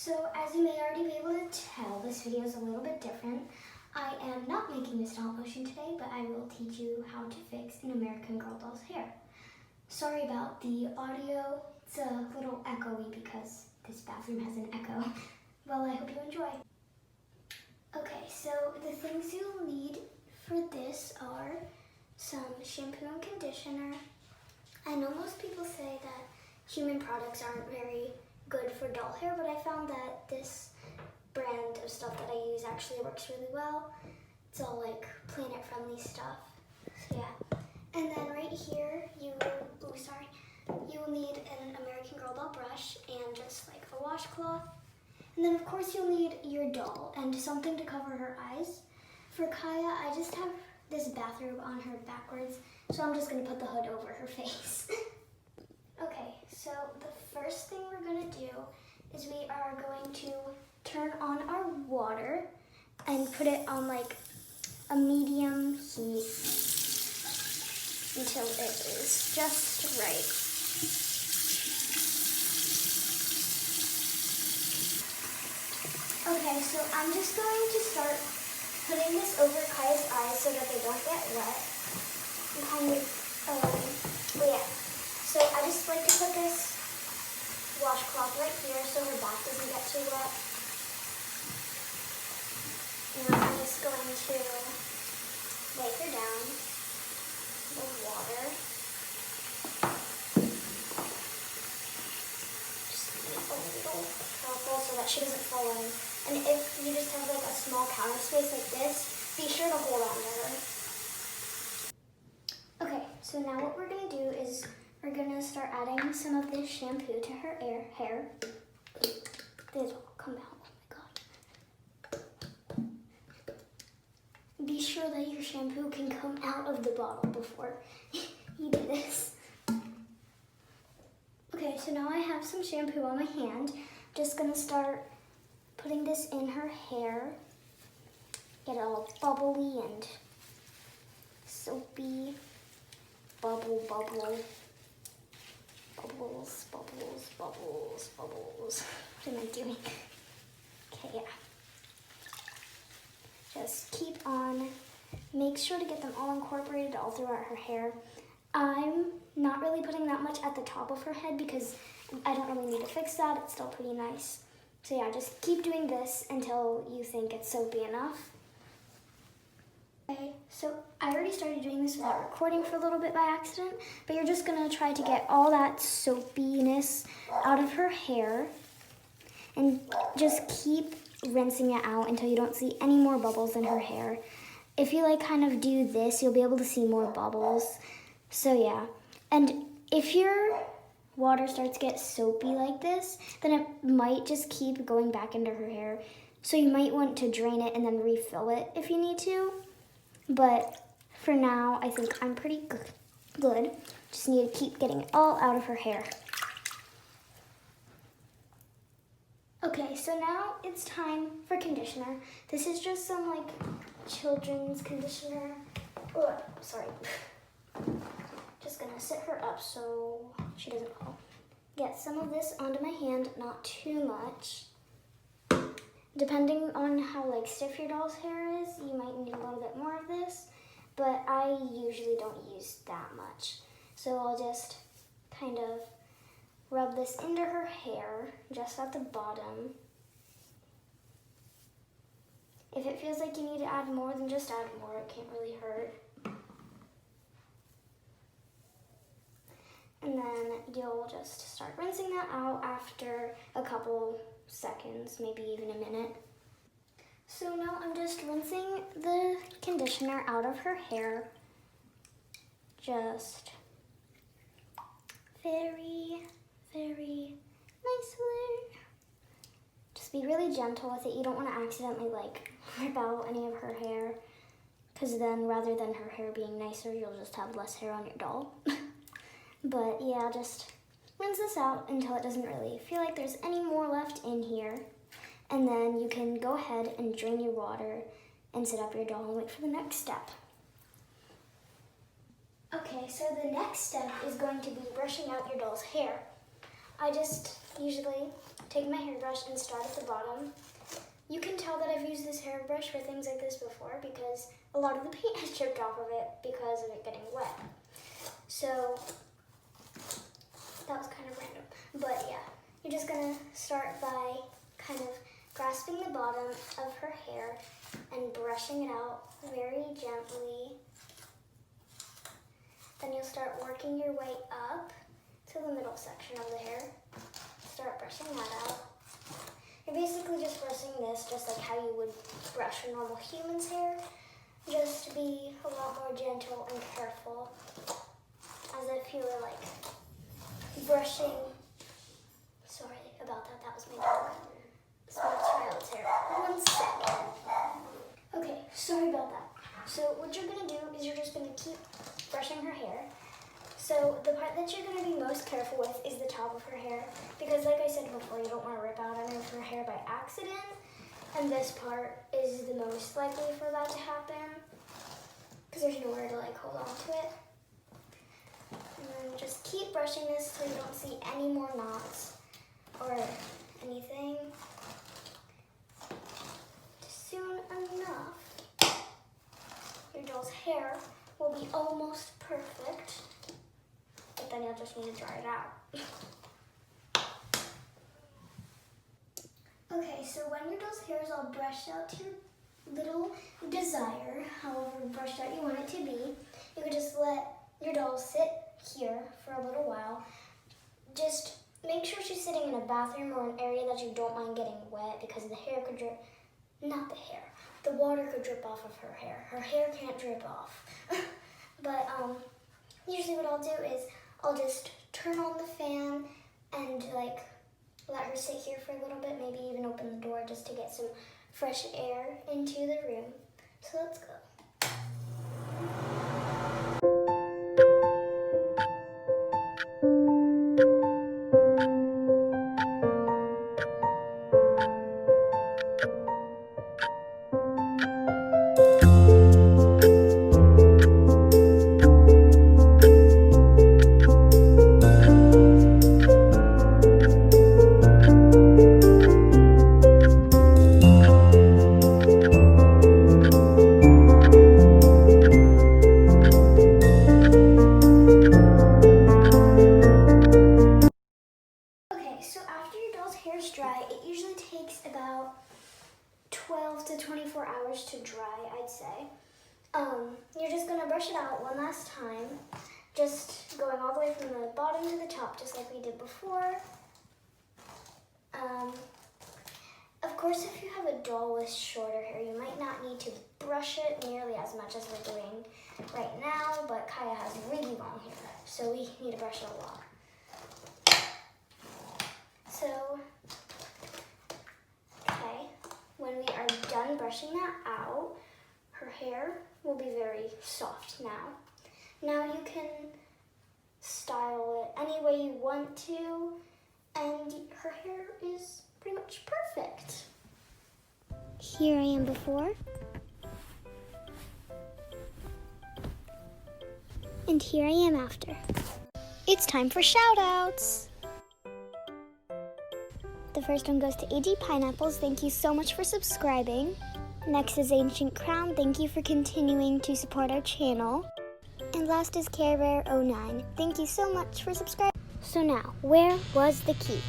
So as you may already be able to tell, this video is a little bit different. I am not making a stop motion today, but I will teach you how to fix an American Girl doll's hair. Sorry about the audio. It's a little echoey because this bathroom has an echo. Well, I hope you enjoy. Okay, so the things you'll need for this are some shampoo and conditioner. I know most people say that human products aren't very good for doll hair, but I found that this brand of stuff that I use actually works really well. It's all like planet friendly stuff. So yeah. And then right here you will need an American Girl doll brush and just like a washcloth. And then of course you'll need your doll and something to cover her eyes. For Kaya, I just have this bathrobe on her backwards, so I'm just gonna put the hood over her face. Okay, so the first thing we're gonna do is we are going to turn on our water and put it on like a medium heat until it is just right. Okay, so I'm just going to start putting this over Kaya's eyes so that they don't get wet. And kind of, yeah. So I just like to put this washcloth right here so her back doesn't get too wet. And I'm just going to lay her down with water. Just be a little careful so that she doesn't fall in. And if you just have like a small counter space like this, be sure to hold on to her. Okay, so now what we're gonna do is we're gonna start adding some of this shampoo to her hair. This will come out, oh my god. Be sure that your shampoo can come out of the bottle before you do this. Okay, so now I have some shampoo on my hand. Just gonna start putting this in her hair. Get it all bubbly and soapy. Bubble, bubble. Bubbles, bubbles, bubbles, bubbles. What am I doing? Okay, yeah. Just keep on. Make sure to get them all incorporated all throughout her hair. I'm not really putting that much at the top of her head because I don't really need to fix that. It's still pretty nice. So yeah, just keep doing this until you think it's soapy enough. Okay, so I already started doing this without recording for a little bit by accident, but you're just gonna try to get all that soapiness out of her hair and just keep rinsing it out until you don't see any more bubbles in her hair. If you like kind of do this, you'll be able to see more bubbles. So yeah, and if your water starts to get soapy like this, then it might just keep going back into her hair. So you might want to drain it and then refill it if you need to. But for now, I think I'm pretty good. Just need to keep getting it all out of her hair. Okay, so now it's time for conditioner. This is just some like children's conditioner. Oh, sorry. Just gonna sit her up so she doesn't fall. Get some of this onto my hand, not too much. Depending on how like stiff your doll's hair is, you might need a little bit more of this, but I usually don't use that much. So I'll just kind of rub this into her hair, just at the bottom. If it feels like you need to add more, then just add more. It can't really hurt. And then you'll just start rinsing that out after a couple seconds, maybe even a minute. So now I'm just rinsing the conditioner out of her hair. Just very, very nicely. Just be really gentle with it. You don't want to accidentally like rip out any of her hair, because then rather than her hair being nicer, you'll just have less hair on your doll. But yeah, just rinse this out until it doesn't really feel like there's any more left in here. And then you can go ahead and drain your water and set up your doll and wait for the next step. Okay, so the next step is going to be brushing out your doll's hair. I just usually take take my hairbrush and start at the bottom. You can tell that I've used this hairbrush for things like this before because a lot of the paint has chipped off of it because of it getting wet. So that was kind of random. But yeah, you're just gonna start by kind of grasping the bottom of her hair and brushing it out very gently. Then you'll start working your way up to the middle section of the hair. Start brushing that out. You're basically just brushing this just like how you would brush a normal human's hair. Just be a lot more gentle and careful, as if you were like brushing. Sorry about that, that was my dog. It's my child's hair. 1 second. Okay, sorry about that. So what you're gonna do is you're just gonna keep brushing her hair. So the part that you're going to be most careful with is the top of her hair, because like I said before, you don't want to rip out any of her hair by accident, and this part is the most likely for that to happen, because there's nowhere to like hold on to it. And then just keep brushing this so you don't see any more knots or anything. Soon enough, your doll's hair will be almost perfect. But then you'll just need to dry it out. Okay, so when your doll's hair is all brushed out to your little desire, however brushed out you want it to be, you could just let your doll sit here for a little while. Just make sure she's sitting in a bathroom or an area that you don't mind getting wet, because the hair could drip, not the hair, the water could drip off of her hair. Her hair can't drip off. But usually what I'll do is I'll just turn on the fan and like let her sit here for a little bit, maybe even open the door just to get some fresh air into the room. So let's go. Dry, it usually takes about 12 to 24 hours to dry, I'd say. You're just going to brush it out one last time, just going all the way from the bottom to the top, just like we did before. Of course, if you have a doll with shorter hair, you might not need to brush it nearly as much as we're doing right now, but Kaya has really long hair, so we need to brush it a lot. So, when we are done brushing that out, her hair will be very soft now. Now you can style it any way you want to, and her hair is pretty much perfect. Here I am before, and here I am after. It's time for shout-outs! The first one goes to AG Pineapples. Thank you so much for subscribing. Next is Ancient Crown. Thank you for continuing to support our channel. And last is Care Bear 09. Thank you so much for subscribing. So now, where was the key?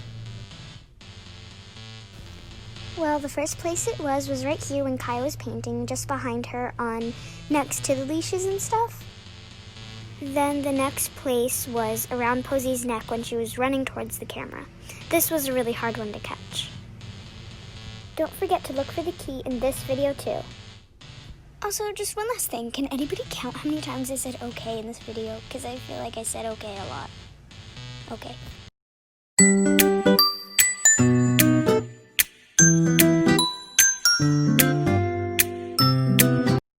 Well, the first place it was right here when Kai was painting, just behind her on next to the leashes and stuff. Then the next place was around Posey's neck when she was running towards the camera. This was a really hard one to catch. Don't forget to look for the key in this video too. Also, just one last thing. Can anybody count how many times I said okay in this video? Because I feel like I said okay a lot. Okay.